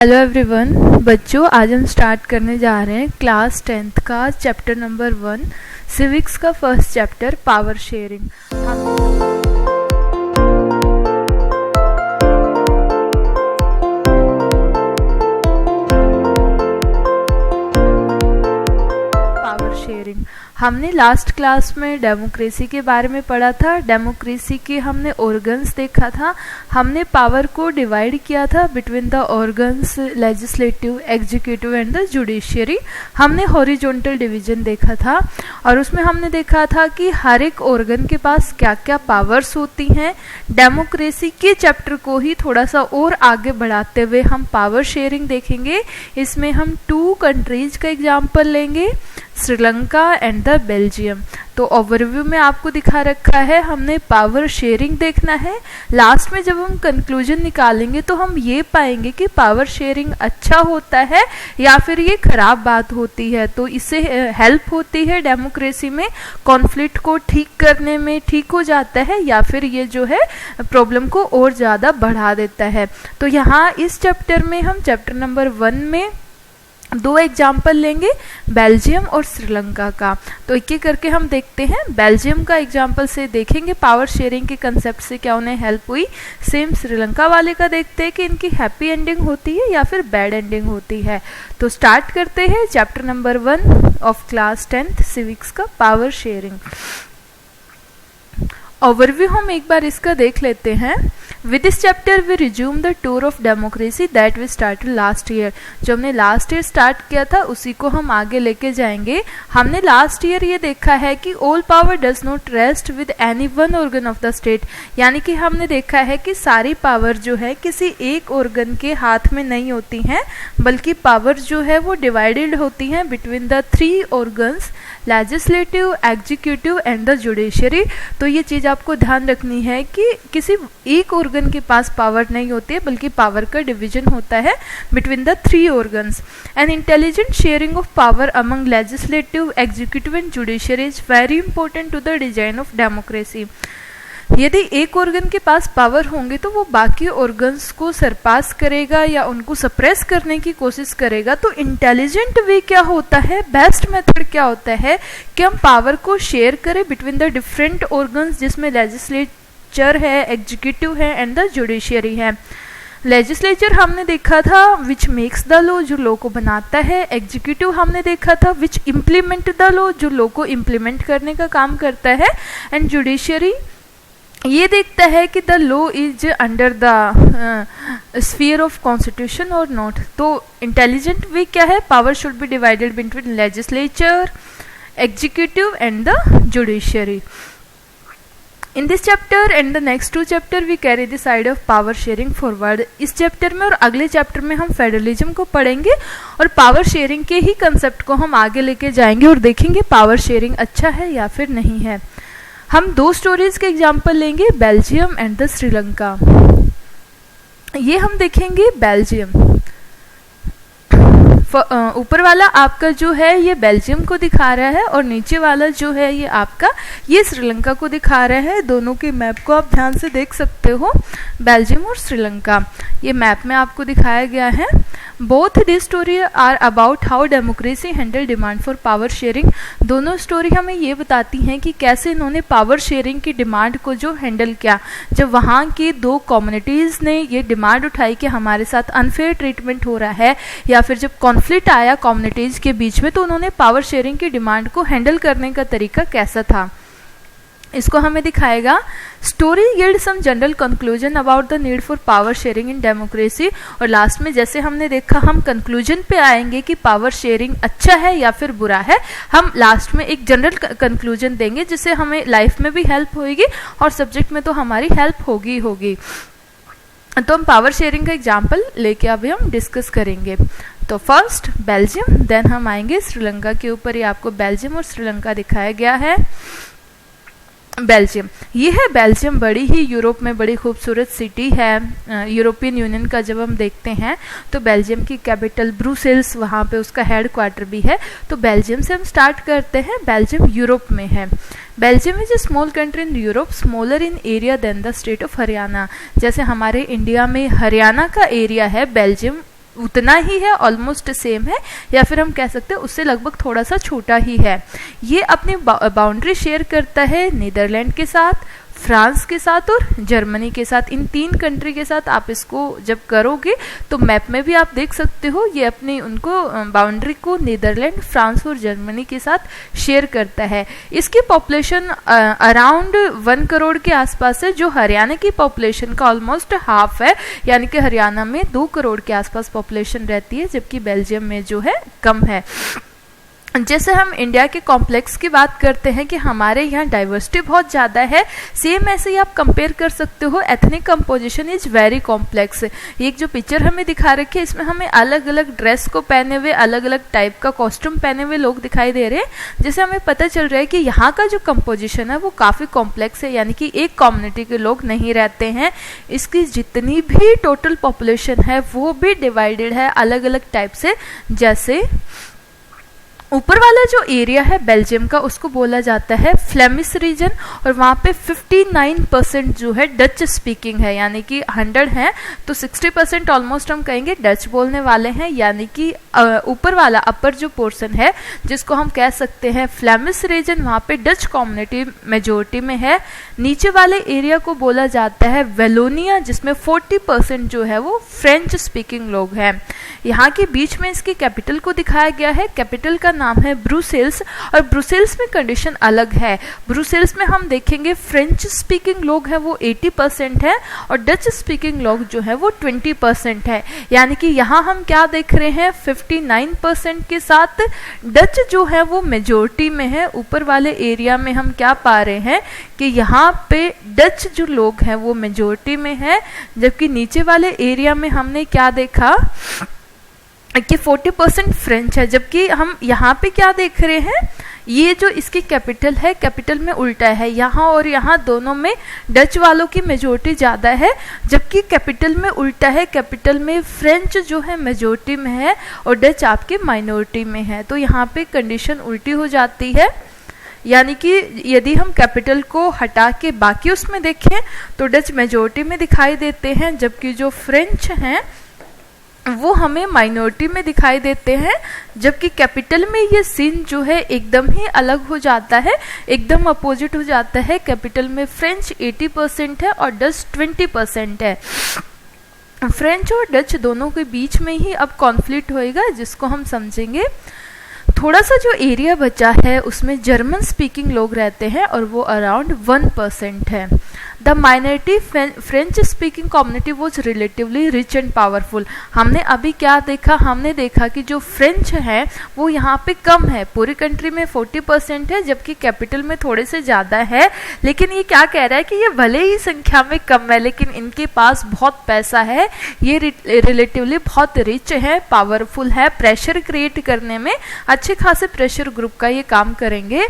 Hello everyone बच्चों, आज हम स्टार्ट करने जा रहे हैं क्लास 10th का चैप्टर नंबर 1 सिविक्स का फर्स्ट चैप्टर पावर शेयरिंग। हमने लास्ट क्लास में डेमोक्रेसी के बारे में पढ़ा था। डेमोक्रेसी के हमने ऑर्गन्स देखा था। हमने पावर को डिवाइड किया था between the organs legislative, executive and the judiciary. हमने हॉरिजॉन्टल डिवीजन देखा था और उसमें हमने देखा था कि हर एक ऑर्गन के पास क्या क्या पावर्स होती हैं। डेमोक्रेसी के चैप्टर को ही थोड़ा सा और आगे बढ़ाते हुए हम पावर शेयरिंग देखेंगे। इसमें हम 2 कंट्रीज का एग्जाम्पल लेंगे, श्रीलंका एंड द बेल्जियम। तो ओवरव्यू में आपको दिखा रखा है, हमने पावर शेयरिंग देखना है। लास्ट में जब हम कंक्लूजन निकालेंगे तो हम ये पाएंगे कि पावर शेयरिंग अच्छा होता है या फिर ये खराब बात होती है। तो इससे हेल्प होती है डेमोक्रेसी में, कॉन्फ्लिक्ट को ठीक करने में ठीक हो जाता है, या फिर ये जो है प्रॉब्लम को और ज़्यादा बढ़ा देता है। तो यहाँ इस चैप्टर में हम चैप्टर नंबर 1 में 2 एग्जाम्पल लेंगे, बेल्जियम और श्रीलंका का। तो एक एक करके हम देखते हैं। बेल्जियम का एग्जाम्पल से देखेंगे पावर शेयरिंग के कंसेप्ट से क्या उन्हें हेल्प हुई। सेम श्रीलंका वाले का देखते हैं कि इनकी हैप्पी एंडिंग होती है या फिर बैड एंडिंग होती है। तो स्टार्ट करते हैं chapter number 1 of class 10th civics का पावर शेयरिंग। ओवरव्यू हम एक बार इसका देख लेते हैं। With this chapter we resume the tour of democracy that we started last year। जो हमने लास्ट ईयर स्टार्ट किया था उसी को हम आगे लेके जाएंगे। हमने लास्ट ईयर ये देखा है कि all power does not rest with any one organ of the state। यानी कि हमने देखा है कि सारी पावर जो है किसी एक ऑर्गन के हाथ में नहीं होती हैं, बल्कि पावर जो है वो डिवाइडेड होती हैं between the 3 organs, legislative, executive and the judiciary. तो ये चीज़ आपको ध्यान रखनी है कि किसी एक ऑर्गन के पास पावर नहीं होती है, बल्कि पावर का डिवीजन होता है between the 3 organs. An intelligent sharing of power among legislative, executive and judiciary is very important to the design of democracy. यदि एक ऑर्गन के पास पावर होंगे तो वो बाकी ऑर्गन्स को सरपास करेगा या उनको सप्रेस करने की कोशिश करेगा। तो इंटेलिजेंट वे क्या होता है, बेस्ट मेथड क्या होता है कि हम पावर को शेयर करें बिटवीन द डिफरेंट ऑर्गन्स, जिसमें लेजिस्लेचर है, एग्जीक्यूटिव है एंड द जुडिशियरी है। लेजिस्लेचर हमने देखा था विच मेक्स द लॉ, जो लॉ को बनाता है। एग्जीक्यूटिव हमने देखा था विच इम्प्लीमेंट द लॉ, जो लॉ को इम्प्लीमेंट करने का काम करता है। एंड जुडिशियरी ये देखता है कि the law is under the sphere of constitution और नॉट। तो इंटेलिजेंट वे क्या है, power should be divided between legislature, executive and the judiciary. In this chapter and the next 2 chapter we carry the side of power sharing forward। इस chapter में और अगले chapter में हम फेडरलिज्म को पढ़ेंगे और पावर शेयरिंग के ही कंसेप्ट को हम आगे लेके जाएंगे और देखेंगे पावर शेयरिंग अच्छा है या फिर नहीं है। हम 2 स्टोरीज के एग्जाम्पल लेंगे, बेल्जियम एंड द श्रीलंका। ये हम देखेंगे बेल्जियम। ऊपर वाला आपका जो है ये बेल्जियम को दिखा रहा है और नीचे वाला जो है ये आपका ये श्रीलंका को दिखा रहा है। दोनों के मैप को आप ध्यान से देख सकते हो, बेल्जियम और श्रीलंका ये मैप में आपको दिखाया गया है। Both this story are about how democracy handle demand for power sharing. दोनों स्टोरी हमें ये बताती हैं कि कैसे इन्होंने पावर शेयरिंग की डिमांड को जो हैंडल किया। जब वहाँ की 2 कम्युनिटीज़ ने ये डिमांड उठाई कि हमारे साथ अनफेयर ट्रीटमेंट हो रहा है, या फिर जब कॉन्फ्लिक्ट आया कम्युनिटीज़ के बीच में, तो उन्होंने पावर शेयरिंग की डिमांड को हैंडल करने का तरीका कैसा था, इसको हमें दिखाएगा। Story yield some general conclusion about the need for power sharing in democracy. और लास्ट में जैसे हमने देखा हम कंक्लूजन पे आएंगे कि पावर शेयरिंग अच्छा है या फिर बुरा है। हम लास्ट में एक जनरल कंक्लूजन देंगे जिससे हमें लाइफ में भी हेल्प होगी और सब्जेक्ट में तो हमारी हेल्प होगी होगी। तो हम पावर शेयरिंग का एग्जाम्पल लेके अभी हम डिस्कस करेंगे। तो फर्स्ट बेल्जियम, देन हम आएंगे श्रीलंका के ऊपर। ये आपको बेल्जियम और श्रीलंका दिखाया गया है। बेल्जियम, ये है बेल्जियम, बड़ी ही यूरोप में बड़ी खूबसूरत सिटी है। यूरोपियन यूनियन का जब हम देखते हैं तो बेल्जियम की कैपिटल ब्रुसेल्स, वहाँ पे उसका हेड क्वार्टर भी है। तो बेल्जियम से हम स्टार्ट करते हैं। बेल्जियम यूरोप में है। Belgium is a small country in Europe, smaller in area than the state of Haryana. जैसे हमारे इंडिया में हरियाणा का एरिया है, बेल्जियम उतना ही है, ऑलमोस्ट सेम है, या फिर हम कह सकते हैं उससे लगभग थोड़ा सा छोटा ही है। ये अपनी बाउंड्री शेयर करता है नीदरलैंड के साथ, फ्रांस के साथ और जर्मनी के साथ। इन 3 कंट्री के साथ आप इसको जब करोगे तो मैप में भी आप देख सकते हो, ये अपनी उनको बाउंड्री को नीदरलैंड, फ्रांस और जर्मनी के साथ शेयर करता है। इसकी पॉपुलेशन अराउंड 1 करोड़ के आसपास है, जो हरियाणा की पॉपुलेशन का ऑलमोस्ट हाफ है, यानी कि हरियाणा में 2 करोड़ के आसपास पॉपुलेशन रहती है, जबकि बेल्जियम में जो है कम है। जैसे हम इंडिया के कॉम्प्लेक्स की बात करते हैं कि हमारे यहाँ डाइवर्सिटी बहुत ज़्यादा है, सेम ऐसे ही आप कंपेयर कर सकते हो, ethnic composition is very complex. एक जो पिक्चर हमें दिखा रखी है, इसमें हमें अलग अलग ड्रेस को पहने हुए, अलग अलग टाइप का कॉस्ट्यूम पहने हुए लोग दिखाई दे रहे हैं, जिससे हमें पता चल रहा है कि यहाँ का जो कंपोजिशन है वो काफ़ी कॉम्प्लेक्स है, यानी कि एक कम्युनिटी के लोग नहीं रहते हैं। इसकी जितनी भी टोटल पॉपुलेशन है वो भी डिवाइडेड है अलग अलग टाइप से। जैसे ऊपर वाला जो एरिया है बेल्जियम का, उसको बोला जाता है फ्लेमिश रीजन, और वहाँ पे 59% जो है डच स्पीकिंग है, यानी कि 100 हैं तो 60% ऑलमोस्ट हम कहेंगे डच बोलने वाले हैं, यानी कि ऊपर वाला अपर जो पोर्शन है जिसको हम कह सकते हैं फ्लेमिश रीजन, वहाँ पे डच कम्युनिटी मेजोरिटी में है। नीचे वाले एरिया को बोला जाता है वेलोनिया, जिसमें 40% जो है वो फ्रेंच स्पीकिंग लोग हैं। यहाँ के बीच में इसकी कैपिटल को दिखाया गया है, कैपिटल का नाम है ब्रुसेल्स, और ब्रुसेल्स में कंडीशन अलग है। ब्रुसेल्स में हम देखेंगे फ्रेंच स्पीकिंग लोग हैं वो 80% है, और डच स्पीकिंग लोग जो है वो 20% है, यानी कि यहाँ हम क्या देख रहे हैं 59% के साथ डच जो है वो मेजोरिटी में है। ऊपर वाले एरिया में हम क्या पा रहे हैं कि यहाँ पे डच जो लोग हैं वो मेजोरिटी में है, जबकि नीचे वाले एरिया में हमने क्या देखा कि 40% फ्रेंच है। जबकि हम यहाँ पे क्या देख रहे हैं, ये जो इसकी कैपिटल है, कैपिटल में उल्टा है, यहाँ और यहाँ दोनों में डच वालों की मेजोरिटी ज़्यादा है, जबकि कैपिटल में उल्टा है, कैपिटल में फ्रेंच जो है मेजोरिटी में है और डच आपके माइनॉरिटी में है। तो यहाँ पे कंडीशन उल्टी हो जाती है, यानी कि यदि हम कैपिटल को हटा के बाकी उसमें देखें तो डच मेजोरिटी में दिखाई देते हैं, जबकि जो फ्रेंच हैं वो हमें माइनॉरिटी में दिखाई देते हैं। जबकि कैपिटल में ये सीन जो है एकदम ही अलग हो जाता है, एकदम अपोजिट हो जाता है। कैपिटल में फ्रेंच 80% है और डच 20% है। फ्रेंच और डच दोनों के बीच में ही अब कॉन्फ्लिक्ट होएगा, जिसको हम समझेंगे। थोड़ा सा जो एरिया बचा है उसमें जर्मन स्पीकिंग लोग रहते हैं और वो अराउंड 1% है। The minority French speaking community was relatively rich and powerful. हमने अभी क्या देखा, हमने देखा कि जो फ्रेंच है वो यहाँ पे कम है, पूरी कंट्री में 40% है, जबकि कैपिटल में थोड़े से ज़्यादा है। लेकिन ये क्या कह रहा है कि ये भले ही संख्या में कम है लेकिन इनके पास बहुत पैसा है, ये रिलेटिवली बहुत रिच है, पावरफुल है, प्रेशर क्रिएट करने में अच्छे खासे प्रेशर ग्रुप का ये काम करेंगे।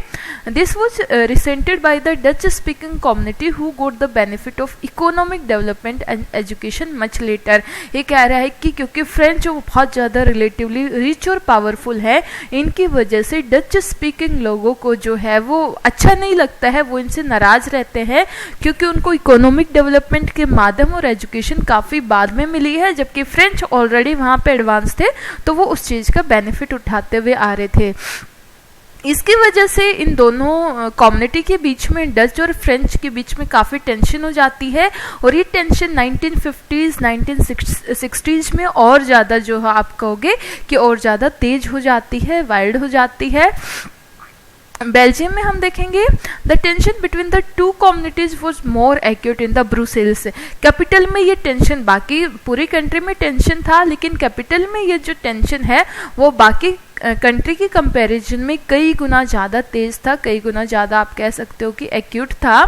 This was resented by the Dutch speaking community who got the benefit of economic development and education much later. ये कह रहा है कि क्योंकि फ्रेंच जो बहुत ज़्यादा रिलेटिवली रिच और पावरफुल है, इनकी वजह से डच स्पीकिंग लोगों को जो है वो अच्छा नहीं लगता है, वो इनसे नाराज रहते हैं, क्योंकि उनको इकोनॉमिक डेवलपमेंट के माध्यम और एजुकेशन काफ़ी बाद में मिली है, जबकि फ्रेंच ऑलरेडी वहाँ पे एडवांस थे तो वो उस चीज़ का बेनिफिट उठाते हुए आ रहे थे। इसकी वजह से इन दोनों कम्युनिटी के बीच में, डच और फ्रेंच के बीच में काफ़ी टेंशन हो जाती है, और ये टेंशन 1950s 1960s में और ज़्यादा जो है आप कहोगे कि और ज़्यादा तेज हो जाती है, वाइल्ड हो जाती है। बेल्जियम में हम देखेंगे the tension between the two communities was more acute in the Brussels. Capital में ये टेंशन, बाकी पूरी कंट्री में टेंशन था, लेकिन कैपिटल में ये जो टेंशन है वो बाकी कंट्री की कंपैरिजन में कई गुना ज़्यादा तेज था, कई गुना ज़्यादा आप कह सकते हो कि एक्यूट था।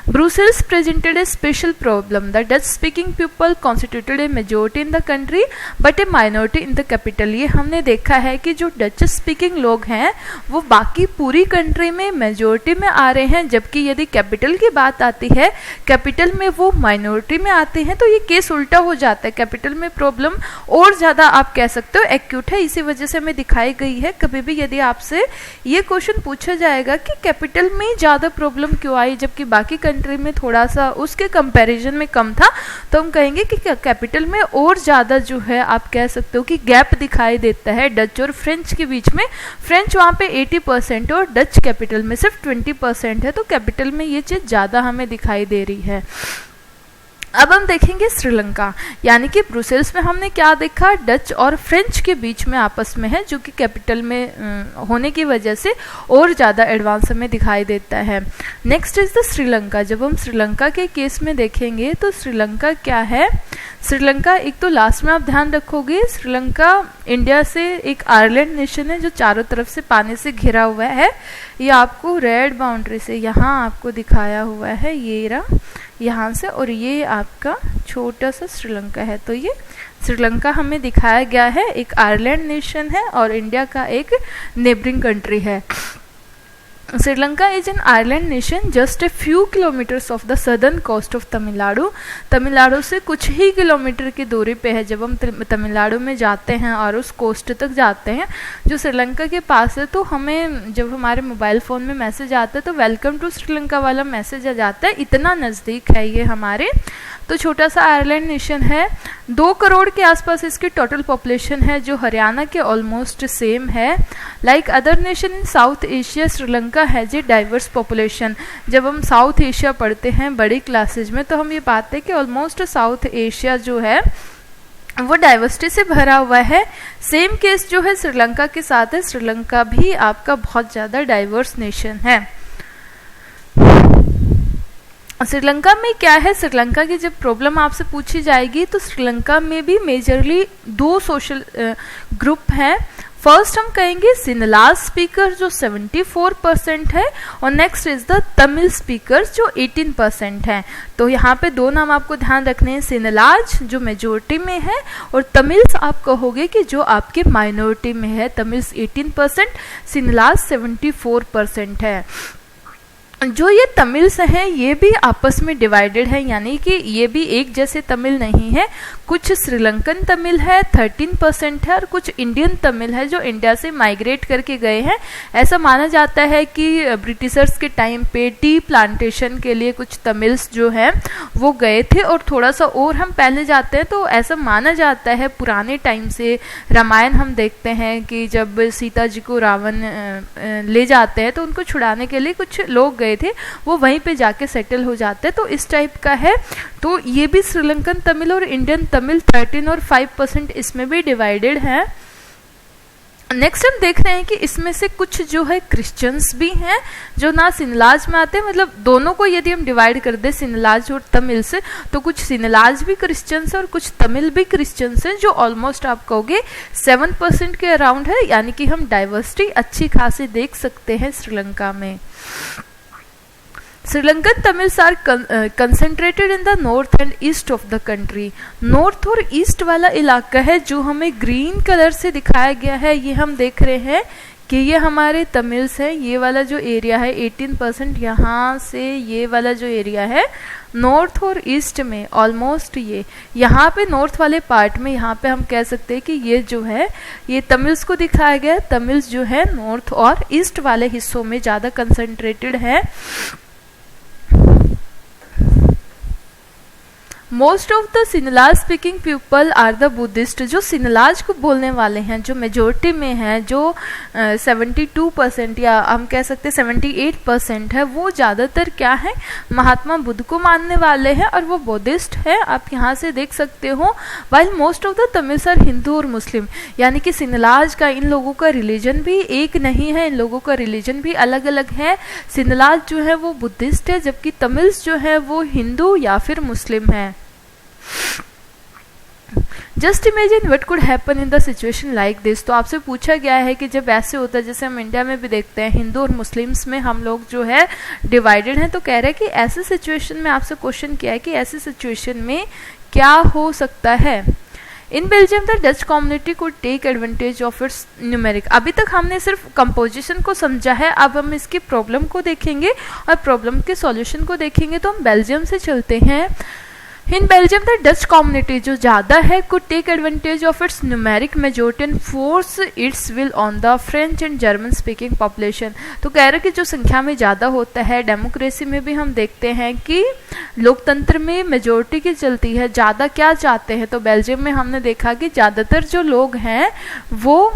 Brussels presented A special problem. The Dutch speaking people constituted A majority in the country but A minority in the capital. ये हमने देखा है कि जो डच स्पीकिंग लोग हैं वो बाकी पूरी कंट्री में मेजोरिटी में आ रहे हैं, जबकि यदि कैपिटल की बात आती है, कैपिटल में वो माइनॉरिटी में आते हैं। तो ये केस उल्टा हो जाता है, कैपिटल में प्रॉब्लम और ज़्यादा आप कह सकते हो एक्यूट है। इसी वजह से हमें दिखाई गई है। कभी भी यदि आपसे ये क्वेश्चन पूछा जाएगा कि कैपिटल में ज़्यादा प्रॉब्लम क्यों आई जबकि बाकी कंट्री में थोड़ा सा उसके कंपैरिजन में कम था, तो हम कहेंगे कि कैपिटल में और ज़्यादा जो है आप कह सकते हो कि गैप दिखाई देता है डच और फ्रेंच के बीच में। फ्रेंच वहाँ पे 80% और डच कैपिटल में सिर्फ 20% है, तो कैपिटल में ये चीज़ ज़्यादा हमें दिखाई दे रही है। अब हम देखेंगे श्रीलंका, यानी कि ब्रुसेल्स में हमने क्या देखा, डच और फ्रेंच के बीच में आपस में है, जो कि कैपिटल में होने की वजह से और ज़्यादा एडवांस हमें दिखाई देता है। Next is the Sri Lanka. जब हम श्रीलंका के केस में देखेंगे तो श्रीलंका क्या है, श्रीलंका एक तो लास्ट में आप ध्यान रखोगे, श्रीलंका इंडिया से एक आइलैंड नेशन है जो चारों तरफ से पानी से घिरा हुआ है। ये आपको रेड बाउंड्री से यहाँ आपको दिखाया हुआ है, ये रहा यहाँ से, और ये आपका छोटा सा श्रीलंका है। तो ये श्रीलंका हमें दिखाया गया है, एक आइलैंड नेशन है और इंडिया का एक नेबरिंग कंट्री है। Sri Lanka is an island nation just a few kilometres off the southern coast of Tamil Nadu. Tamil Nadu से कुछ ही किलोमीटर की दूरी पे है। जब हम तमिलनाडु में जाते हैं और उस कोस्ट तक जाते हैं जो श्रीलंका के पास है, तो हमें जब हमारे मोबाइल फ़ोन में मैसेज आता है तो वेलकम टू श्रीलंका वाला मैसेज आ जाता है। इतना नज़दीक है ये हमारे। तो छोटा सा आइलैंड नेशन है, 2 करोड़ के आसपास इसकी टोटल पॉपुलेशन है जो हरियाणा के ऑलमोस्ट सेम है। Like other nation in south Asia, Sri Lanka has a diverse population. जब हम साउथ एशिया पढ़ते हैं बड़ी क्लासेज में तो हम ये पाते हैं कि ऑलमोस्ट साउथ एशिया जो है वो डाइवर्सिटी से भरा हुआ है। सेम केस जो है श्रीलंका के साथ है, श्रीलंका भी आपका बहुत ज़्यादा डाइवर्स नेशन है। श्रीलंका में क्या है, श्रीलंका की जब प्रॉब्लम आपसे पूछी जाएगी तो श्रीलंका में भी मेजरली 2 सोशल ग्रुप हैं। फर्स्ट हम कहेंगे सिनलाज स्पीकर जो 74% है, और next is the Tamil speakers जो 18% है। तो यहाँ पे 2 नाम आपको ध्यान रखने हैं, सिनलाज जो मेजोरिटी में है और तमिल्स आप कहोगे कि जो आपके माइनॉरिटी में है। तमिल्स 18%, सिनलाज 74% है। जो ये तमिल्स हैं ये भी आपस में डिवाइडेड है, यानी कि ये भी एक जैसे तमिल नहीं है। कुछ श्रीलंकन तमिल है 13% है और कुछ इंडियन तमिल है जो इंडिया से माइग्रेट करके गए हैं। ऐसा माना जाता है कि ब्रिटिशर्स के टाइम पे टी प्लांटेशन के लिए कुछ तमिल्स जो हैं वो गए थे। और थोड़ा सा और हम पहले जाते हैं तो ऐसा माना जाता है पुराने टाइम से, रामायण हम देखते हैं कि जब सीता जी को रावण ले जाते हैं तो उनको छुड़ाने के लिए कुछ लोग गए थे, वो वहीं पे जाके सेटल हो जाते हैं। तो इस टाइप का है। तो ये भी श्रीलंकन तमिल और इंडियन तमिल 13 और 5% इसमें भी डिवाइडेड है। नेक्स्ट हम देख रहे हैं कि इसमें से कुछ जो है क्रिश्चियंस भी हैं जो ना सिनलाज में आते हैं, मतलब दोनों को यदि हम डिवाइड कर दे सिनलाज और तमिल से, तो कुछ सिनलाज भी क्रिश्चियंस है और कुछ तमिल भी क्रिश्चियंस हैं, जो ऑलमोस्ट आप कहोगे 7% के अराउंड है। यानी कि हम डाइवर्सिटी अच्छी खासी देख सकते हैं श्रीलंका में। Sri Lankan Tamils are concentrated in the north and east of the country. नॉर्थ और ईस्ट वाला इलाका है जो हमें ग्रीन कलर से दिखाया गया है। ये हम देख रहे हैं कि ये हमारे तमिल्स है। ये वाला जो एरिया है 18%, यहाँ से ये वाला जो एरिया है नॉर्थ और ईस्ट में ऑलमोस्ट ये यहाँ पे नॉर्थ वाले पार्ट में यहाँ पे हम कह सकते हैं कि ये जो है ये तमिल्स को दिखाया गया है। तमिल्स जो है नॉर्थ और ईस्ट वाले हिस्सों में ज़्यादा कंसंट्रेटेड है। Most of the Sinhalese speaking people are the Buddhist. जो सिनलाज को बोलने वाले हैं जो मेजोरिटी में है, जो 72% या हम कह सकते हैं 78% है, वो ज़्यादातर क्या है, महात्मा बुद्ध को मानने वाले हैं और वो बुद्धिस्ट है। आप यहाँ से देख सकते हो। While most of the Tamils are Hindu और मुस्लिम, यानी कि सिनलाज का इन लोगों का रिलीजन भी एक नहीं है, इन लोगों का रिलीजन भी अलग अलग है। सिनलाज जो है वो बुद्धिस्ट है, जबकि तमिल्स जो है वो हिंदू या फिर मुस्लिम है। Just imagine what could happen in the situation like this. तो आपसे पूछा गया है कि जब ऐसे होता है, जैसे हम इंडिया में भी देखते हैं हिंदू और मुस्लिम्स में हम लोग जो है डिवाइडेड हैं, तो कह रहे हैं कि ऐसे सिचुएशन में आपसे क्वेश्चन किया है कि ऐसे सिचुएशन में क्या हो सकता है। In Belgium the Dutch community took advantage of its numeric. अभी तक हमने सिर्फ कंपोजिशन को समझा है, अब हम इसकी प्रॉब्लम को देखेंगे और प्रॉब्लम के सॉल्यूशन को देखेंगे। तो हम बेल्जियम से चलते हैं। In Belgium the Dutch community जो ज़्यादा है could take advantage of its numeric majority and force its will on the French and German speaking population. तो कह रहे कि जो संख्या में ज़्यादा होता है, डेमोक्रेसी में भी हम देखते हैं कि लोकतंत्र में मेजोरिटी की चलती है, ज़्यादा क्या चाहते हैं। तो बेल्जियम में हमने देखा कि ज़्यादातर जो लोग हैं वो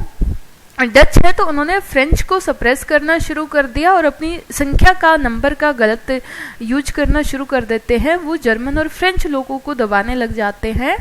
डच है, तो उन्होंने फ्रेंच को सप्रेस करना शुरू कर दिया और अपनी संख्या का, नंबर का गलत यूज करना शुरू कर देते हैं। वो जर्मन और फ्रेंच लोगों को दबाने लग जाते हैं।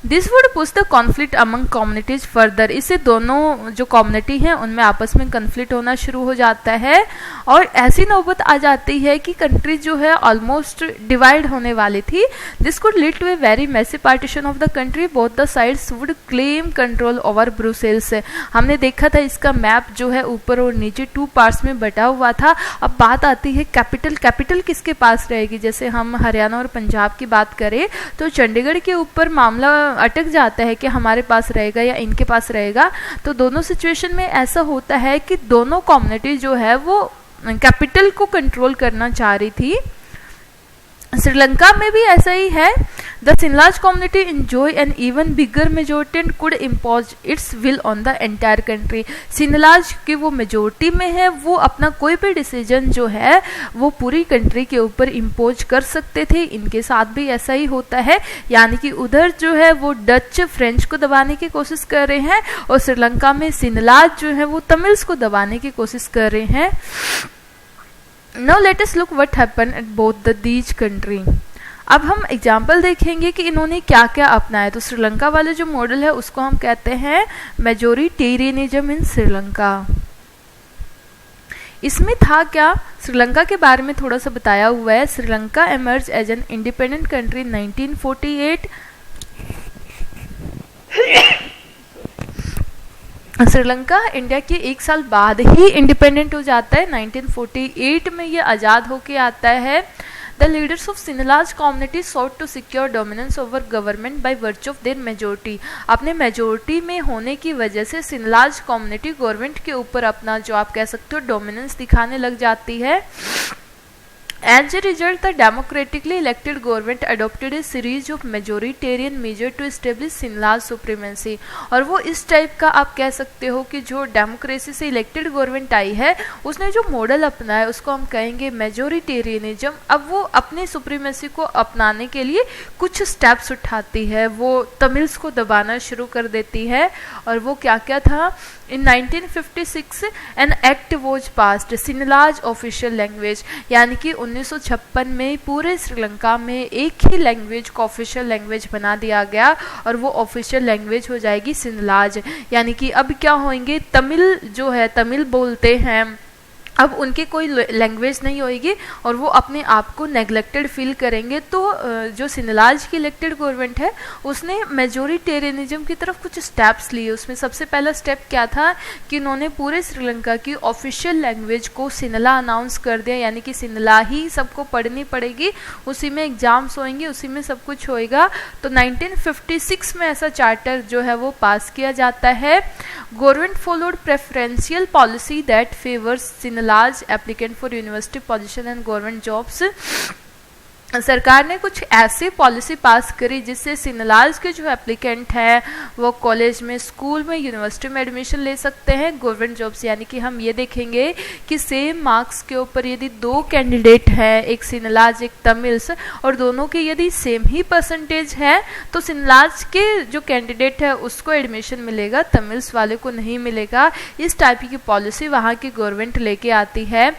This would push the conflict among communities further. इससे दोनों जो कम्युनिटी हैं उनमें आपस में कन्फ्लिक्ट होना शुरू हो जाता है और ऐसी नौबत आ जाती है कि कंट्री जो है ऑलमोस्ट डिवाइड होने वाली थी। This could lead to a very massive partition of the country, both the sides would claim control over Brussels. हमने देखा था इसका मैप जो है ऊपर और नीचे 2 पार्ट्स में बटा हुआ था। अब बात आती है कैपिटल किसके पास रहेगी। जैसे हम हरियाणा और पंजाब की बात करें तो चंडीगढ़ के ऊपर मामला अटक जाता है कि हमारे पास रहेगा या इनके पास रहेगा। तो दोनों सिचुएशन में ऐसा होता है कि दोनों कम्युनिटी जो है वो कैपिटल को कंट्रोल करना चाह रही थी। श्रीलंका में भी ऐसा ही है। The Sinhalese community enjoy an even bigger majority and could impose its will on the entire country। सिनलाज की वो मेजोरिटी में है, वो अपना कोई भी डिसीजन जो है वो पूरी कंट्री के ऊपर इम्पोज कर सकते थे। इनके साथ भी ऐसा ही होता है, यानी कि उधर जो है वो डच फ्रेंच को दबाने की कोशिश कर रहे हैं और श्रीलंका में सिनलाज जो है वो तमिल्स को दबाने की कोशिश कर रहे हैं। Now let us look what happened at both these country। अब हम एग्जाम्पल देखेंगे कि इन्होंने क्या क्या अपनाया। तो श्रीलंका वाले जो मॉडल है उसको हम कहते हैं मेजोरिटेरियनिज्म इन श्रीलंका। इसमें था क्या, श्रीलंका के बारे में थोड़ा सा बताया हुआ है। Sri Lanka emerge as an independent country 1948। Sri Lanka India के 1 साल बाद ही इंडिपेंडेंट हो जाता है। 1948 में ये आज़ाद होके आता है। The leaders of Sinhalese community sought to secure dominance over government by virtue of their majority. अपने मेजोरिटी में होने की वजह से सिनलाज कम्युनिटी गवर्नमेंट के ऊपर अपना जो आप कह सकते हो डोमिनेंस दिखाने लग जाती है। As a result, the democratically elected government adopted a series of majoritarian measures to establish Sinhal's supremacy। और वो इस टाइप का आप कह सकते हो कि जो डेमोक्रेसी से इलेक्टेड गवर्नमेंट आई है उसने जो मॉडल अपनाया उसको हम कहेंगे मेजोरिटेरियनिज्म। अब वो अपनी सुप्रीमेसी को अपनाने के लिए कुछ स्टेप्स उठाती है, वो तमिल्स को दबाना शुरू कर देती है। और वो क्या क्या था, in 1956 an act was passed Sinhalese official language, यानी कि 1956 में पूरे श्रीलंका में एक ही लैंग्वेज को ऑफिशियल लैंग्वेज बना दिया गया और वो ऑफिशियल लैंग्वेज हो जाएगी सिनलाज। यानी कि अब क्या होंगे, तमिल जो है तमिल बोलते हैं, अब उनकी कोई लैंग्वेज नहीं होगी और वो अपने आप को नेग्लेक्टेड फील करेंगे। तो जो सिनलाज की इलेक्टेड गवर्नमेंट है उसने मेजोरिटेरियनिज्म की तरफ कुछ स्टेप्स लिए। उसमें सबसे पहला स्टेप क्या था कि उन्होंने पूरे श्रीलंका की ऑफिशियल लैंग्वेज को सिनला अनाउंस कर दिया, यानी कि सिनला ही सबको पढ़नी पड़ेगी, उसी में एग्जाम्स होंगे, उसी में सब कुछ होएगा। तो 1956 में ऐसा चार्टर जो है वो पास किया जाता है। Government followed preferential policy that favours large applicant for university position and government jobs। सरकार ने कुछ ऐसी पॉलिसी पास करी जिससे सिनलाज के जो एप्लीकेंट हैं वो कॉलेज में, स्कूल में, यूनिवर्सिटी में एडमिशन ले सकते हैं गवर्नमेंट जॉब्स। यानी कि हम ये देखेंगे कि सेम मार्क्स के ऊपर यदि 2 कैंडिडेट हैं, एक सिनलाज एक तमिल्स, और दोनों के यदि सेम ही परसेंटेज है तो सिनलाज के जो कैंडिडेट है उसको एडमिशन मिलेगा, तमिल्स वाले को नहीं मिलेगा। इस टाइप की पॉलिसी वहाँ की गवर्नमेंट लेके आती है।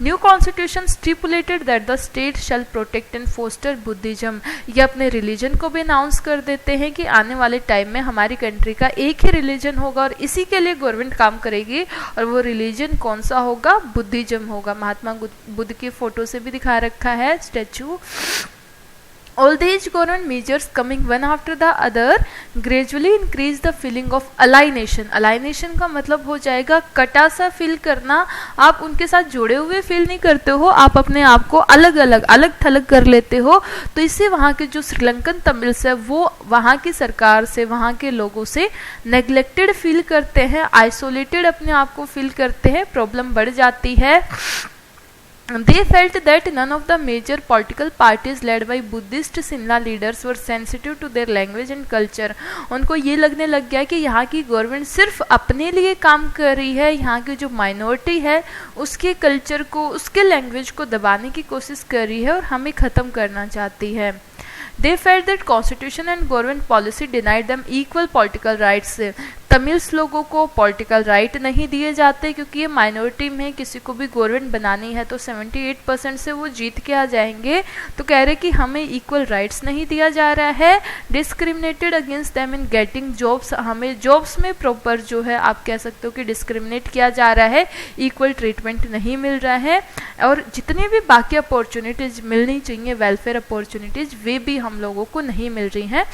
New constitution stipulated that the state shall protect and foster Buddhism. ये अपने रिलीजन को भी अनाउंस कर देते हैं कि आने वाले टाइम में हमारी कंट्री का एक ही रिलीजन होगा और इसी के लिए गवर्नमेंट काम करेगी। और वो रिलीजन कौन सा होगा, बुद्धिज्म होगा। महात्मा बुद्ध की फोटो से भी दिखा रखा है statue. All these government measures coming one after the other gradually increase the feeling of alienation। alienation का मतलब हो जाएगा कटा सा फील करना। आप उनके साथ जुड़े हुए फील नहीं करते हो, आप अपने आप को अलग थलग कर लेते हो। तो इससे वहाँ के जो श्रीलंकन तमिल्स है वो वहाँ की सरकार से, वहाँ के लोगों से नेग्लेक्टेड फील करते हैं, आइसोलेटेड अपने आप को फील करते हैं, प्रॉब्लम बढ़ जाती है। They felt that none of the major political parties led by Buddhist Sinhala leaders were sensitive to their language and culture. उनको ये लगने लग गया कि यहाँ की गवर्नमेंट सिर्फ अपने लिए काम कर रही है, यहाँ की जो माइनॉरिटी है उसके कल्चर को, उसके लैंग्वेज को दबाने की कोशिश कर रही है और हमें ख़त्म करना चाहती है. They felt that constitution and government policy denied them equal political rights. Tamils लोगों को पॉलिटिकल राइट नहीं दिए जाते क्योंकि ये माइनॉरिटी में किसी को भी गवर्नमेंट बनानी है तो 78% से वो जीत के आ जाएंगे. तो कह रहे कि हमें इक्वल राइट्स नहीं दिया जा रहा है. Discriminated against them in getting jobs, हमें जॉब्स में प्रॉपर जो है आप कह सकते हो कि डिस्क्रिमिनेट किया जा रहा है, इक्वल ट्रीटमेंट नहीं मिल रहा है. और जितनी भी बाकी अपॉर्चुनिटीज़ मिलनी चाहिए, वेलफेयर अपॉर्चुनिटीज़, वे भी हम लोगों को नहीं मिल रही हैं.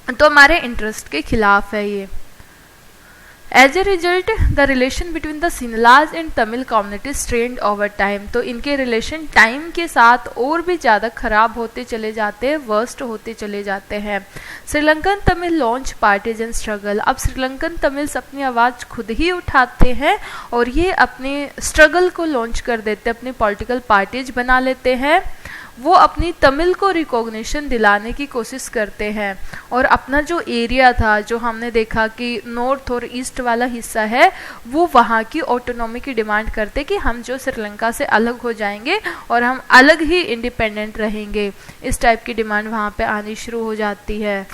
तो हमारे इंटरेस्ट के खिलाफ है ये. As a result, the relation between the Sinhalas and Tamil communities strained over time. तो इनके रिलेशन टाइम के साथ और भी ज़्यादा ख़राब होते चले जाते हैं, वर्स्ट होते चले जाते हैं. Sri Lankan Tamil launch partisan struggle. अब श्रीलंकन तमिल्स अपनी आवाज़ खुद ही उठाते हैं और ये अपने स्ट्रगल को लॉन्च कर देते हैं, अपनी पॉलिटिकल पार्टीज बना लेते हैं. वो अपनी तमिल को रिकॉग्निशन दिलाने की कोशिश करते हैं और अपना जो एरिया था, जो हमने देखा कि नॉर्थ और ईस्ट वाला हिस्सा है, वो वहाँ की ऑटोनॉमी की डिमांड करते कि हम जो श्रीलंका से अलग हो जाएंगे और हम अलग ही इंडिपेंडेंट रहेंगे. इस टाइप की डिमांड वहाँ पे आनी शुरू हो जाती है.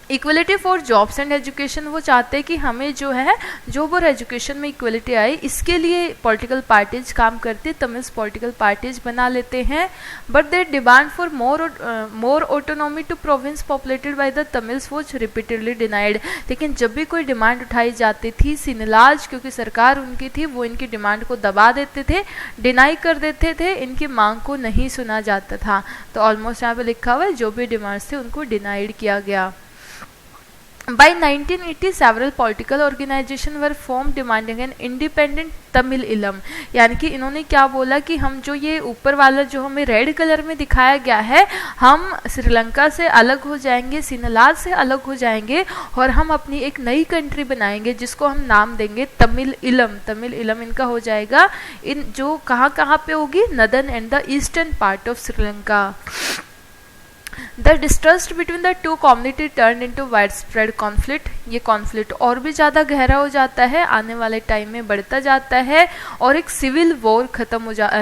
Equality for jobs and education. वो चाहते हैं कि हमें जो है जॉब और एजुकेशन में इक्वलिटी आए, इसके लिए पॉलिटिकल पार्टीज काम करती, तमिल्स पॉलिटिकल पार्टीज बना लेते हैं. But they demand for more autonomy to province populated by the Tamils was repeatedly denied. लेकिन जब भी कोई डिमांड उठाई जाती थी, सिन्हलाज क्योंकि सरकार उनकी थी, वो इनकी डिमांड को दबा देते थे, डिनाई कर देते थे, इनकी मांग को नहीं सुना जाता था. तो ऑलमोस्ट यहाँ पे लिखा हुआ है जो भी डिमांड्स थे उनको डिनाइड किया गया. By 1980 several political organizations were formed demanding an independent Tamil इलम. यानी कि इन्होंने क्या बोला कि हम जो ये ऊपर वाला जो हमें रेड कलर में दिखाया गया है, हम श्रीलंका से अलग हो जाएंगे, सिन्हलाज से अलग हो जाएंगे और हम अपनी एक नई कंट्री बनाएंगे जिसको हम नाम देंगे तमिल इलम. तमिल इलम इनका हो जाएगा. इन जो कहाँ पे होगी, northern and the eastern part of Sri Lanka. The distrust between the two community turned into widespread conflict. ये कॉन्फ्लिक्ट और भी ज़्यादा गहरा हो जाता है, आने वाले टाइम में बढ़ता जाता है और एक सिविल वॉर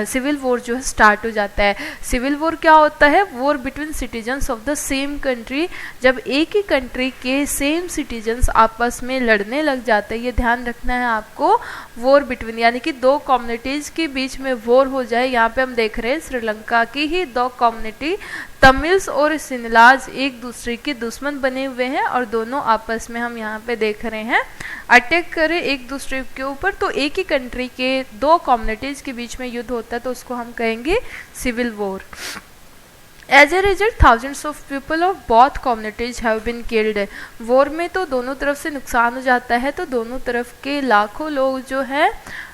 सिविल वॉर जो है स्टार्ट हो जाता है. सिविल वॉर क्या होता है? War between citizens of the same country. जब एक ही कंट्री के सेम सिटीजन्स आपस में लड़ने लग जाते हैं, ये ध्यान रखना है आपको. वॉर बिटवीन यानी कि दो कम्युनिटीज़ के बीच में वॉर हो जाए. यहाँ पे हम देख रहे हैं श्रीलंका की ही दो कम्युनिटी, तमिल्स और सिन्हलाज, एक दूसरे के दुश्मन बने हुए हैं और दोनों आपस में हम यहाँ पे देख रहे हैं अटैक करे एक दूसरे के ऊपर. तो एक ही कंट्री के दो कम्युनिटीज़ के बीच में युद्ध होता है तो उसको हम कहेंगे civil war. As a result thousands of people of both communities have been killed. War में तो दोनों तरफ से नुकसान हो जाता है, तो दोनों तरफ के लाखों लोग जो है,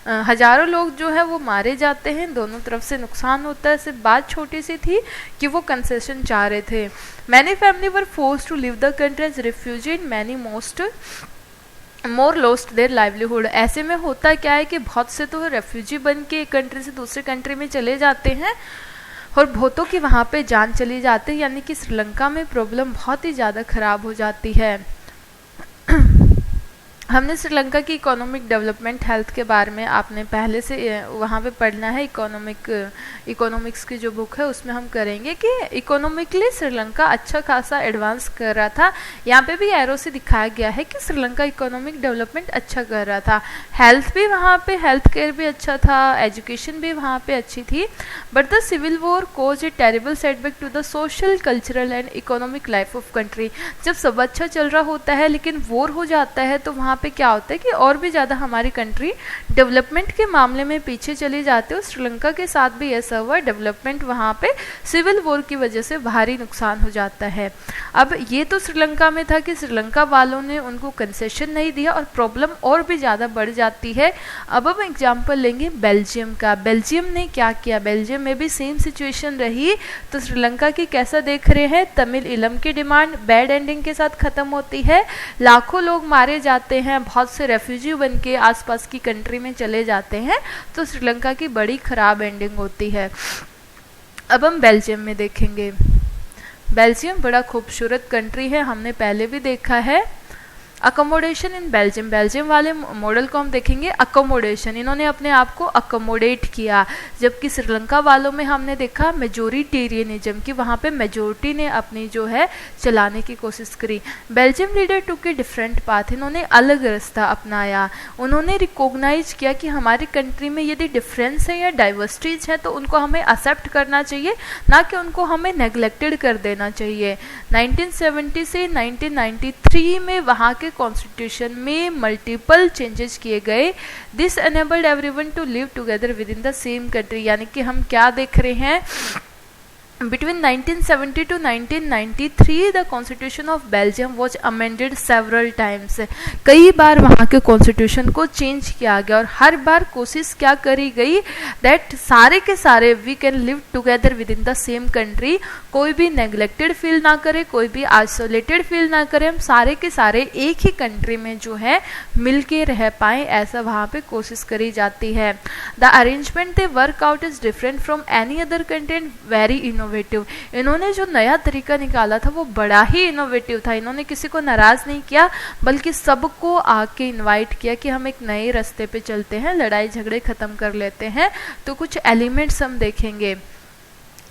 हजारों लोग जो है वो मारे जाते हैं, दोनों तरफ से नुकसान होता है. सिर्फ बात छोटी सी थी कि वो कंसेशन चाह रहे थे. Many family were forced to leave the country as refugee and many more lost their livelihood. ऐसे में होता क्या है कि बहुत से तो रेफ्यूजी बन के एक कंट्री से दूसरे कंट्री में चले जाते हैं और बहुतों की वहाँ पे जान चली जाती है. यानी कि श्रीलंका में प्रॉब्लम बहुत ही ज़्यादा ख़राब हो जाती है. हमने श्रीलंका की इकोनॉमिक डेवलपमेंट हेल्थ के बारे में आपने पहले से वहाँ पे पढ़ना है. इकोनॉमिक्स की जो बुक है उसमें हम करेंगे कि इकोनॉमिकली श्रीलंका अच्छा खासा एडवांस कर रहा था. यहाँ पे भी एरो से दिखाया गया है कि श्रीलंका इकोनॉमिक डेवलपमेंट अच्छा कर रहा था. हेल्थ भी वहाँ पे, हेल्थ केयर भी अच्छा था, एजुकेशन भी वहाँ पे अच्छी थी. But the civil war cause a terrible setback to the social, cultural and economic life of country. जब सब अच्छा चल रहा होता है लेकिन वॉर हो जाता है तो वहाँ पे क्या होता है कि और भी ज़्यादा हमारी कंट्री डेवलपमेंट के मामले में पीछे चली जाती है. श्रीलंका के साथ भी ऐसा हुआ. डेवलपमेंट वहाँ पे सिविल वॉर की वजह से भारी नुकसान हो जाता है. अब ये तो श्रीलंका में था कि श्रीलंका वालों ने उनको कंसेशन नहीं दिया और प्रॉब्लम और भी ज़्यादा बढ़ जाती है. अब हम एग्जाम्पल लेंगे बेल्जियम का. बेल्जियम ने क्या किया? बेल्जियम में भी सेम सिचुएशन रही. तो श्रीलंका की कैसा देख रहे हैं? तमिल इलम की डिमांड बैड एंडिंग के साथ ख़त्म होती है, लाखों लोग मारे जाते हैं, बहुत से रेफ्यूजी बन के आसपास की कंट्री में चले जाते हैं, तो श्रीलंका की बड़ी खराब एंडिंग होती है। अब हम बेल्जियम में देखेंगे। बेल्जियम बड़ा खूबसूरत कंट्री है, हमने पहले भी देखा है। अकोमोडेशन इन बेल्जियम, बेल्जियम वाले मॉडल को हम देखेंगे अकोमोडेशन, इन्होंने अपने आप को अकोमोडेट किया, जबकि श्रीलंका वालों में हमने देखा मेजोरिटेरियनिज्म की, वहाँ पे मेजोरिटी ने अपनी जो है चलाने की कोशिश करी। Belgium leader took a different path, इन्होंने अलग रास्ता अपनाया, उन्होंने रिकॉग्नाइज किया कि हमारी कंट्री में यदि डिफरेंस है या डाइवर्सिटीज है तो उनको हमें एक्सेप्ट करना चाहिए, ना कि उनको हमें नेग्लेक्टेड कर देना चाहिए। 1970 से 1993 में वहाँ के कॉन्स्टिट्यूशन में मल्टीपल चेंजेस किए गए। This enabled everyone to live together within the same country, यानी कि हम क्या देख रहे हैं, Between 1970 to 1993, the Constitution of Belgium was amended several times. कई बार वहाँ के कॉन्स्टिट्यूशन को चेंज किया गया और हर बार कोशिश क्या करी गई, दैट सारे के सारे we can live together within the same country, कोई भी नेग्लेक्टेड फील ना करे, कोई भी आइसोलेटेड फील ना करे, हम सारे के सारे एक ही कंट्री में जो है मिल के रह पाए, ऐसा वहाँ पे कोशिश करी जाती है। The arrangement they work out is different from any other country and very innovative. इन्होंने जो नया तरीका निकाला था वो बड़ा ही इनोवेटिव था, इन्होंने किसी को नाराज नहीं किया बल्कि सबको आके इनवाइट किया कि हम एक नए रास्ते पे चलते हैं, लड़ाई झगड़े खत्म कर लेते हैं। तो कुछ एलिमेंट्स हम देखेंगे।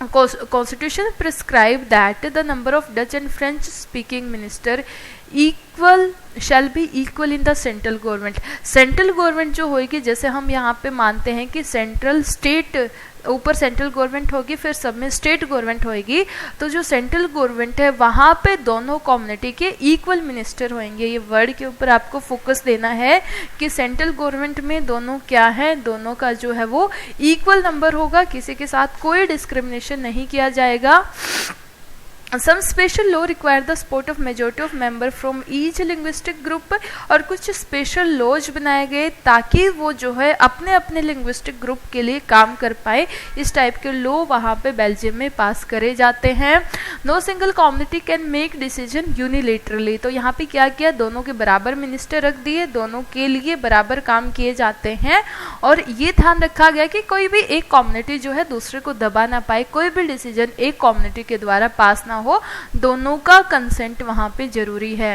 Constitution prescribe that the number of Dutch and French speaking minister shall be equal in the central government। Central government जो होगी, जैसे हम यहाँ पे मानते हैं कि सेंट्रल स्टेट, ऊपर सेंट्रल गवर्नमेंट होगी फिर सब में स्टेट गवर्नमेंट होगी, तो जो सेंट्रल गवर्नमेंट है वहाँ पे दोनों कम्युनिटी के इक्वल मिनिस्टर होंगे। ये वर्ड के ऊपर आपको फोकस देना है कि सेंट्रल गवर्नमेंट में दोनों क्या है, दोनों का जो है वो इक्वल नंबर होगा, किसी के साथ कोई डिस्क्रिमिनेशन नहीं किया जाएगा। Some special law require the support of majority of member from each linguistic group, और कुछ स्पेशल लॉज बनाए गए ताकि वो जो है अपने अपने लिंग्विस्टिक ग्रुप के लिए काम कर पाए। इस टाइप के लॉ वहाँ पे बेल्जियम में पास करे जाते हैं। No single community can make decision unilaterally, तो यहाँ पे क्या किया, दोनों के बराबर मिनिस्टर रख दिए, दोनों के लिए बराबर काम किए जाते हैं। और ये ध्यान रखा गया कि कोई भी एक कम्युनिटी जो है दूसरे को दबा ना पाए, कोई भी डिसीजन एक कम्युनिटी के द्वारा पास ना हो, दोनों का कंसेंट वहां पे जरूरी है।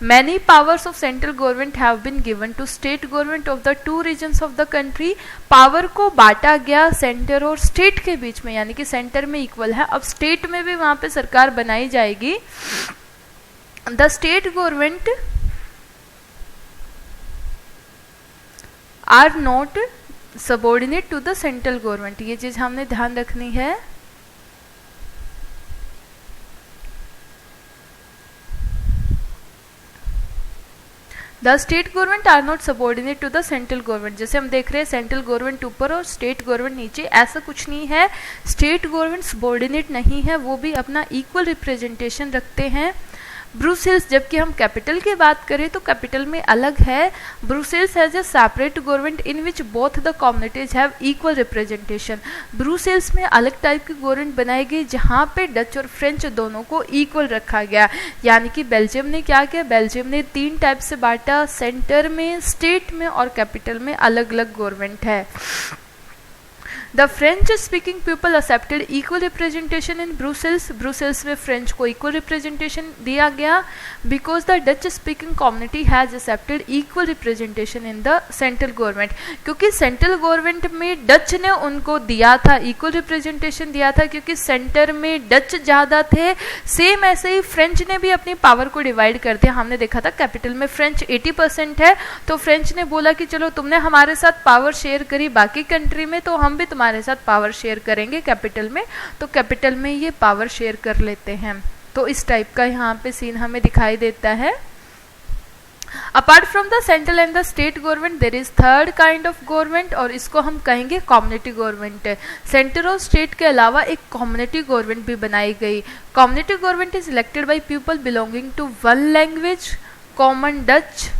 Many powers of central government have been given to state government of the two regions of the country। Power को बांटा गया सेंटर और स्टेट के बीच में, यानी कि सेंटर में इक्वल है, अब स्टेट में भी वहां पे सरकार बनाई जाएगी। The state government are not subordinate to the central government, ये चीज हमने ध्यान रखनी है। The state government are not subordinate to the central government, जैसे हम देख रहे हैं सेंट्रल गवर्नमेंट ऊपर और स्टेट गवर्नमेंट नीचे, ऐसा कुछ नहीं है। स्टेट गवर्नमेंट सबॉर्डिनेट नहीं है, वो भी अपना इक्वल रिप्रेजेंटेशन रखते हैं। ब्रुसेल्स, जबकि हम कैपिटल की बात करें तो कैपिटल में अलग है। Brussels has a separate government in which both the communities have equal representation. Brussels में अलग टाइप की गवर्नमेंट बनाई गई जहाँ पे डच और फ्रेंच दोनों को इक्वल रखा गया, यानी कि बेल्जियम ने क्या किया, बेल्जियम ने 3 टाइप से बांटा, सेंटर में, स्टेट में और कैपिटल में अलग अलग गवर्नमेंट है। The French speaking people accepted equal representation in Brussels, Brussels में फ्रेंच को इक्वल रिप्रेजेंटेशन दिया गया। Because the Dutch speaking community has accepted equal representation in the central government, क्योंकि सेंट्रल गवर्नमेंट में डच ने उनको दिया था, इक्वल रिप्रेजेंटेशन दिया था, क्योंकि सेंटर में डच ज़्यादा थे। सेम ऐसे ही फ्रेंच ने भी अपनी पावर को डिवाइड कर दिया। हमने देखा था कैपिटल में फ्रेंच 80% है, तो फ्रेंच ने बोला कि चलो तुमने हमारे साथ पावर शेयर करी बाकी कंट्री में, तो हम भी हमारे साथ पावर शेयर करेंगे कैपिटल में, तो कैपिटल में ये पावर शेयर कर लेते हैं। तो इस टाइप का यहाँ पे सीन हमें दिखाई देता है। Apart from the central and the state government there is third kind of government, और इसको हम कहेंगे कम्युनिटी गवर्नमेंट। सेंटर और स्टेट के अलावा एक कम्युनिटी गवर्नमेंट भी बनाई गई। Community government is elected by people belonging to one language, common Dutch,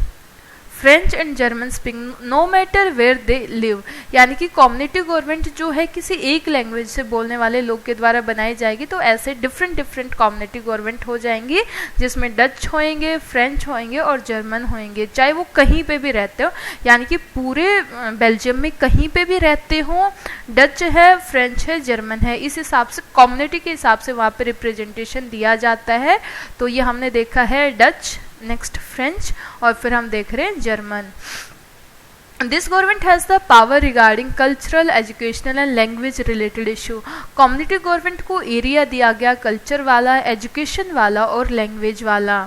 French and German speaking no matter where they live, यानी कि कम्युनिटी गवर्नमेंट जो है किसी एक लैंग्वेज से बोलने वाले लोग के द्वारा बनाई जाएगी, तो ऐसे डिफरेंट कम्युनिटी गवर्नमेंट हो जाएंगी जिसमें डच होएंगे, फ्रेंच होएंगे और जर्मन होएंगे, चाहे वो कहीं पे भी रहते हो, यानी कि पूरे बेल्जियम में कहीं पे भी रहते हो, डच है, फ्रेंच है, जर्मन है, इस हिसाब से कम्युनिटी के हिसाब से वहाँ पे रिप्रेजेंटेशन दिया जाता है। तो ये हमने देखा है डच, नेक्स्ट फ्रेंच और फिर हम देख रहे हैं German. This government has the power regarding cultural, educational and language related issue. Community government को एरिया दिया गया कल्चर वाला, एजुकेशन वाला और लैंग्वेज वाला।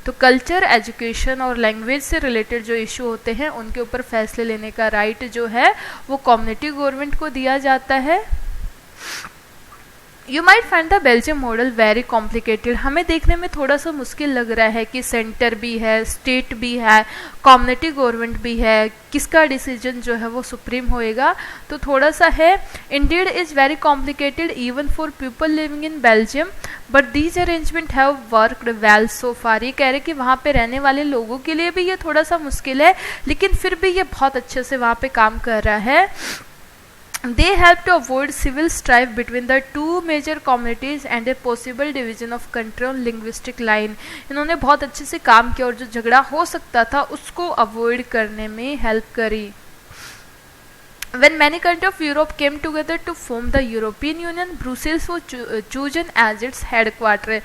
तो कल्चर, एजुकेशन और लैंग्वेज से रिलेटेड जो इशू होते हैं उनके ऊपर फैसले लेने का राइट जो है वो कम्युनिटी गवर्नमेंट को दिया जाता है। You might find the Belgium model very complicated, हमें देखने में थोड़ा सा मुश्किल लग रहा है कि सेंटर भी है, स्टेट भी है, कम्युनिटी गवर्नमेंट भी है, किसका डिसीजन जो है वो सुप्रीम होएगा, तो थोड़ा सा है। Indeed is very complicated even for people living in Belgium but these arrangement have worked well so far. ये कह रहे कि वहाँ पे रहने वाले लोगों के लिए भी ये थोड़ा सा मुश्किल है, लेकिन फिर भी ये बहुत अच्छे से वहाँ पे काम कर रहा है। They help to avoid civil strife between the two major communities and a possible division of country on linguistic line। इन्होंने बहुत अच्छे से काम किया और जो झगड़ा हो सकता था उसको अवॉइड करने में हेल्प करी। When many countries of Europe came together to form the European Union, Brussels was chosen as its headquarter।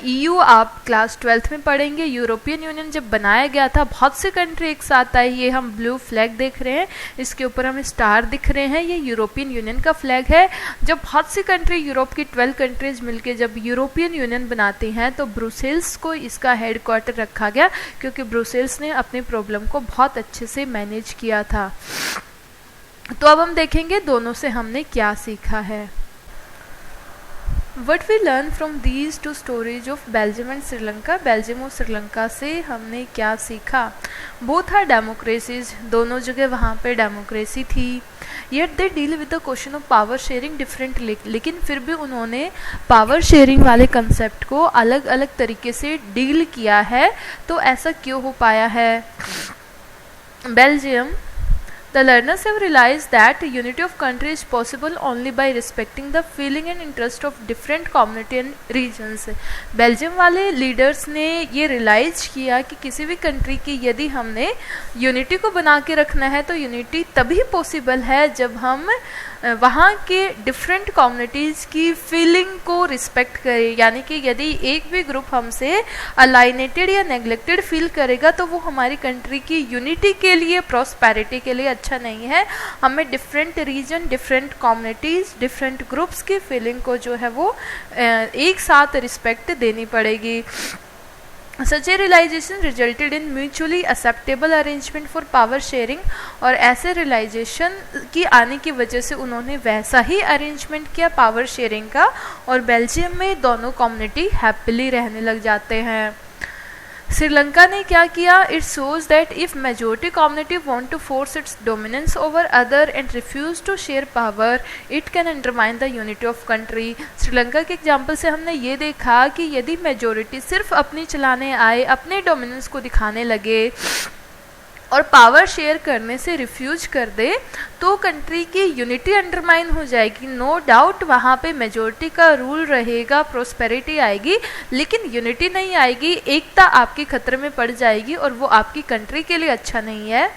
EU आप क्लास 12th में पढ़ेंगे। यूरोपियन यूनियन जब बनाया गया था बहुत से कंट्री एक साथ आई, ये हम ब्लू फ्लैग देख रहे हैं, इसके ऊपर हमें स्टार दिख रहे हैं, ये यूरोपियन यूनियन का फ्लैग है। जब बहुत सी कंट्री, यूरोप की 12 कंट्रीज मिलके जब यूरोपियन यूनियन बनाती हैं तो ब्रुसेल्स को इसका हेडक्वार्टर रखा गया, क्योंकि ब्रुसेल्स ने अपनी प्रॉब्लम को बहुत अच्छे से मैनेज किया था। तो अब हम देखेंगे दोनों से हमने क्या सीखा है। What we learn from these two stories of Belgium and Sri Lanka, Belgium और श्रीलंका से हमने क्या सीखा। बोथ आर डेमोक्रेसीज, दोनों जगह वहाँ पे डेमोक्रेसी थी। Yet they deal with the question of power sharing differently, लेकिन फिर भी उन्होंने पावर शेयरिंग वाले कंसेप्ट को अलग अलग तरीके से डील किया है। तो ऐसा क्यों हो पाया है। Belgium, the learners have realized that unity of country is possible only by respecting the feeling and interest of different community and regions। Belgium वाले लीडर्स ने ये रियलाइज किया कि किसी भी कंट्री की यदि हमने यूनिटी को बना के रखना है तो यूनिटी तभी पॉसिबल है जब हम वहाँ के डिफरेंट कम्युनिटीज़ की फीलिंग को रिस्पेक्ट करें। यानी कि यदि एक भी ग्रुप हमसे अलाइनेटेड या नेग्लेक्टेड फील करेगा तो वो हमारी कंट्री की यूनिटी के लिए, प्रॉस्पेरिटी के लिए अच्छा नहीं है। हमें different reason, different communities, different groups की फीलिंग को जो है वो एक साथ रिस्पेक्ट देनी पड़ेगी। Such a realization resulted in mutually acceptable arrangement for power sharing, और ऐसे रियलाइजेशन की आने की वजह से उन्होंने वैसा ही अरेंजमेंट किया पावर शेयरिंग का, और बेल्जियम में दोनों कम्युनिटी हैप्पीली रहने लग जाते हैं। श्रीलंका ने क्या किया। It shows that if majority community want to force its dominance over other and refuse to share power, it can undermine the unity of country. Sri Lanka के एग्जाम्पल से हमने ये देखा कि यदि मेजोरिटी सिर्फ अपनी चलाने आए, अपने डोमिनेंस को दिखाने लगे और पावर शेयर करने से रिफ्यूज कर दे तो कंट्री की यूनिटी अंडरमाइन हो जाएगी। नो डाउट वहाँ पे मेजोरिटी का रूल रहेगा, प्रोस्पेरिटी आएगी, लेकिन यूनिटी नहीं आएगी, एकता आपकी खतरे में पड़ जाएगी और वो आपकी कंट्री के लिए अच्छा नहीं है।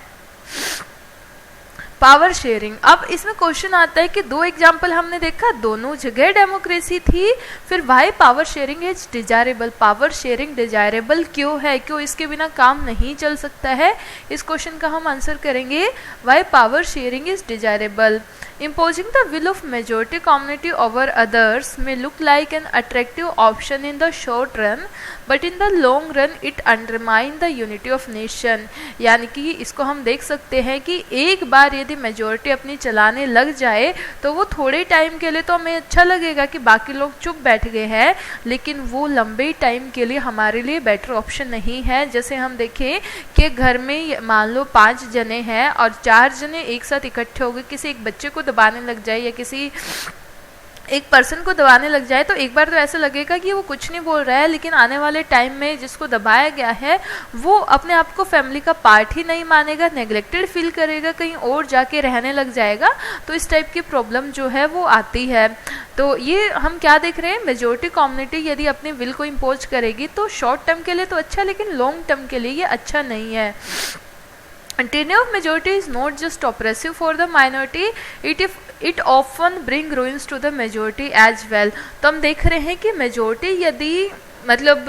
पावर शेयरिंग, अब इसमें क्वेश्चन आता है कि दो एग्जाम्पल हमने देखा, दोनों जगह डेमोक्रेसी थी, फिर why power sharing is desirable. Power sharing desirable क्यों है, क्यों इसके बिना काम नहीं चल सकता है। इस क्वेश्चन का हम आंसर करेंगे why power sharing is desirable. Imposing the will of majority community over others may look like an attractive option in the short run, but in the long run it undermine the unity of nation। यानी कि इसको हम देख सकते हैं कि एक बार यदि मेजोरिटी अपनी चलाने लग जाए तो वो थोड़े टाइम के लिए तो हमें अच्छा लगेगा कि बाकी लोग चुप बैठ गए हैं, लेकिन वो लंबे टाइम के लिए हमारे लिए बेटर ऑप्शन नहीं है। जैसे हम देखें कि घर में मान लो 5 जने हैं और 4 जने एक साथ इकट्ठे हो गए, किसी एक बच्चे को दबाने लग जाए या किसी एक पर्सन को दबाने लग जाए तो एक बार तो ऐसा लगेगा कि वो कुछ नहीं बोल रहा है, लेकिन आने वाले टाइम में जिसको दबाया गया है वो अपने आप को फैमिली का पार्ट ही नहीं मानेगा, नेग्लेक्टेड फील करेगा, कहीं और जाके रहने लग जाएगा। तो इस टाइप की प्रॉब्लम जो है वो आती है। तो ये हम क्या देख रहे हैं, मेजोरिटी कम्युनिटी यदि अपने विल को इम्पोज करेगी तो शॉर्ट टर्म के लिए तो अच्छा, लेकिन लॉन्ग टर्म के लिए ये अच्छा नहीं है। Tyranny of majority is not just oppressive for the minority, it often bring ruins to the majority as well। तो हम देख रहे हैं कि मेजोरिटी यदि मतलब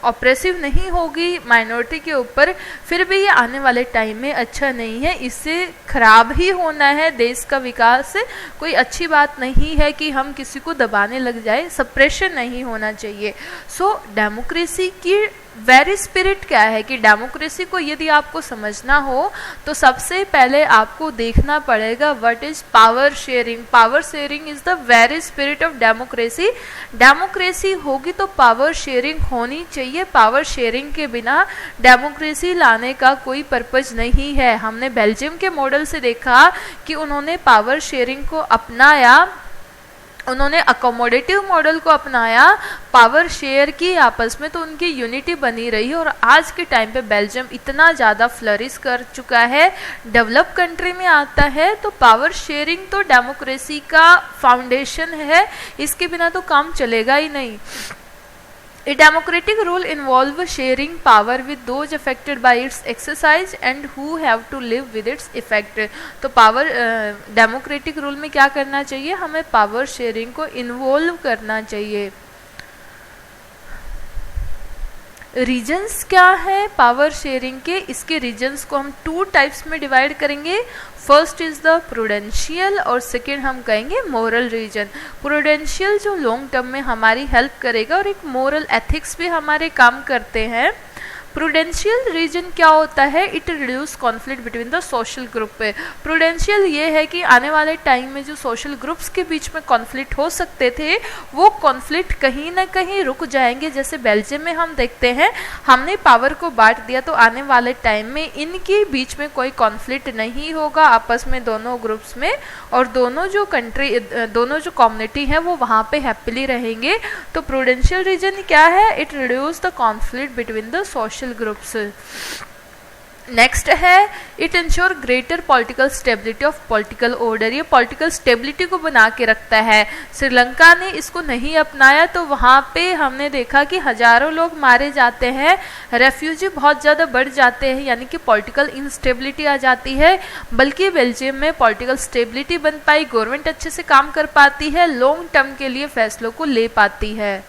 ऑप्रेसिव नहीं होगी माइनॉरिटी के ऊपर, फिर भी ये आने वाले टाइम में अच्छा नहीं है, इससे खराब ही होना है देश का विकास। कोई अच्छी बात नहीं है कि हम किसी को दबाने लग जाए, सप्रेशन नहीं होना चाहिए। सो डेमोक्रेसी की वेरी स्पिरिट क्या है कि डेमोक्रेसी को यदि आपको समझना हो तो सबसे पहले आपको देखना पड़ेगा what is power sharing. Power sharing is the very spirit of democracy. Democracy होगी तो पावर शेयरिंग होनी चाहिए। पावर शेयरिंग के बिना डेमोक्रेसी लाने का कोई पर्पज नहीं है। हमने बेल्जियम के मॉडल से देखा कि उन्होंने पावर शेयरिंग को अपनाया, उन्होंने अकोमोडेटिव मॉडल को अपनाया, पावर शेयर की आपस में, तो उनकी यूनिटी बनी रही। और आज के टाइम पे बेल्जियम इतना ज़्यादा फ्लरिश कर चुका है, डेवलप कंट्री में आता है। तो पावर शेयरिंग तो डेमोक्रेसी का फाउंडेशन है, इसके बिना तो काम चलेगा ही नहीं। A democratic rule involves sharing power with those affected by its exercise and who have to live with its effect। तो पावर डेमोक्रेटिक रूल में क्या करना चाहिए, हमें पावर शेयरिंग को इन्वॉल्व करना चाहिए। रीजन्स क्या है पावर शेयरिंग के, इसके रीजन्स को हम 2 टाइप्स में डिवाइड करेंगे। फर्स्ट इज द प्रूडेंशियल और सेकेंड हम कहेंगे मोरल रीजन। प्रूडेंशियल जो लॉन्ग टर्म में हमारी हेल्प करेगा और एक मोरल एथिक्स भी हमारे काम करते हैं। प्रूडेंशियल रीजन क्या होता है, it reduce conflict between the social group पे। प्रूडेंशियल ये है कि आने वाले टाइम में जो सोशल ग्रुप्स के बीच में कॉन्फ्लिक्ट हो सकते थे वो कॉन्फ्लिक्ट कहीं ना कहीं रुक जाएंगे। जैसे बेल्जियम में हम देखते हैं, हमने पावर को बांट दिया तो आने वाले टाइम में इनके बीच में कोई कॉन्फ्लिक्ट नहीं होगा आपस में दोनों ग्रुप्स में, और दोनों जो कम्युनिटी है वो वहाँ पे हैप्पीली रहेंगे। तो प्रूडेंशियल रीजन क्या है, it reduce the conflict between the social groups. Next है it ensure greater political stability of political order. ये पॉलिटिकल स्टेबिलिटी को बना के रखता है। श्रीलंका ने इसको नहीं अपनाया तो वहाँ पे हमने देखा कि हजारों लोग मारे जाते हैं, रेफ्यूजी बहुत ज़्यादा बढ़ जाते हैं, यानी कि पॉलिटिकल इंस्टेबिलिटी आ जाती है। बल्कि बेल्जियम में पॉलिटिकल स्टेबिलिटी बन पाई, गवर्नमेंट अच्छे से काम कर पाती है, लॉन्ग टर्म के लिए फैसलों को ले पाती है।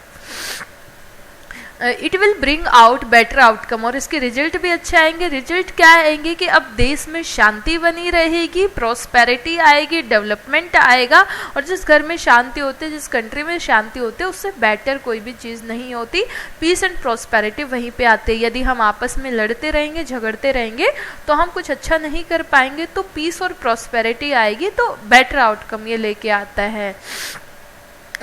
It will bring out better outcome, और इसके रिजल्ट भी अच्छे आएंगे। रिजल्ट क्या आएंगे कि अब देश में शांति बनी रहेगी, प्रॉस्पेरिटी आएगी, डेवलपमेंट आएगा। और जिस घर में शांति होती है, जिस कंट्री में शांति होती है, उससे बेटर कोई भी चीज़ नहीं होती। पीस एंड प्रॉस्पेरिटी वहीं पे आते हैं। यदि हम आपस में लड़ते रहेंगे, झगड़ते रहेंगे तो हम कुछ अच्छा नहीं कर पाएंगे। तो पीस और प्रॉस्पेरिटी आएगी तो बेटर आउटकम ये लेके आता है।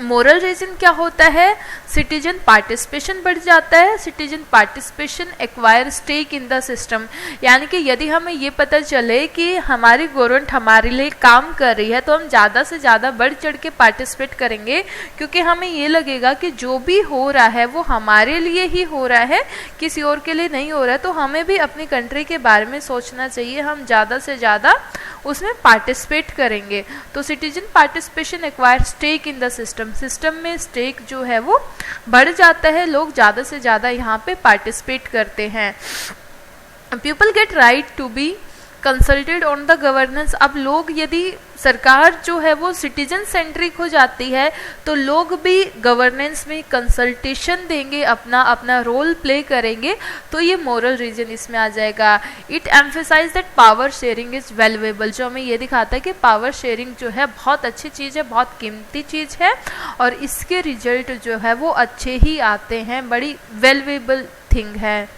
मोरल रीजन क्या होता है, सिटीजन पार्टिसिपेशन बढ़ जाता है। Citizen participation acquire stake in the system, यानी कि यदि हमें ये पता चले कि हमारी गवर्नमेंट हमारे लिए काम कर रही है तो हम ज़्यादा से ज़्यादा बढ़ चढ़ के पार्टिसिपेट करेंगे, क्योंकि हमें ये लगेगा कि जो भी हो रहा है वो हमारे लिए ही हो रहा है, किसी और के लिए नहीं हो रहा है। तो हमें भी अपनी कंट्री के बारे में सोचना चाहिए, हम ज़्यादा से ज़्यादा उसमें पार्टिसिपेट करेंगे। तो citizen participation acquire stake in the system में स्टेक जो है वो बढ़ जाता है, लोग ज़्यादा से ज़्यादा यहाँ पे पार्टिसिपेट करते हैं। People get right to be consulted on the governance. अब लोग, यदि सरकार जो है वो सिटीजन सेंट्रिक हो जाती है तो लोग भी गवर्नेंस में कंसल्टेशन देंगे, अपना अपना रोल प्ले करेंगे। तो ये मोरल रीजन इसमें आ जाएगा। It emphasise that power sharing is valuable, जो हमें ये दिखाता है कि पावर शेयरिंग जो है बहुत अच्छी चीज़ है, बहुत कीमती चीज़ है, और इसके रिजल्ट जो है वो अच्छे ही आते हैं, बड़ी वैल्यूएबल थिंग है।